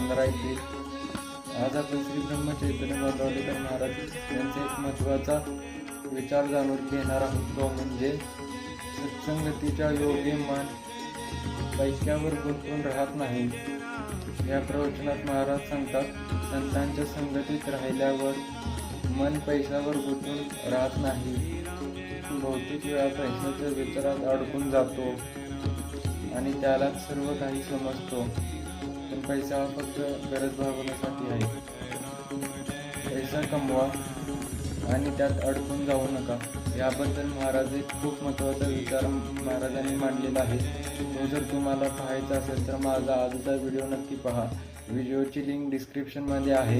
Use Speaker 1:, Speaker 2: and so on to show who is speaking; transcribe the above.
Speaker 1: 15 येतील. आज आपण श्री ब्रह्म चैतन्य गोंदावलेकर महाराज यांचा एक महत्त्वाचा विचार जाणून घेणार आहोत, तो म्हणजे सत्संगतीच्या योगी मन पैशावर गुंतून राहत नाही. या प्रवचनात महाराज सांगतात, संतांच्या संगतीत राहिल्यावर मन पैशावर गुंतून राहत नाही. बहुतेक वेळा पैशाच्या विचारात अडकून जातो आणि त्याला सर्व काही समजतो, पण पैसा हा फक्त गरज भागवण्यासाठी आहे. पैसा कमवा आणि त्यात अडकून जाऊ नका. याबद्दल महाराज एक खूप महत्त्वाचा विचार महाराजांनी मांडलेला आहे. तो जर तुम्हाला पाहायचा असेल तर माझा आजचा व्हिडिओ नक्की पहा. व्हिडिओची लिंक डिस्क्रिप्शनमध्ये आहे.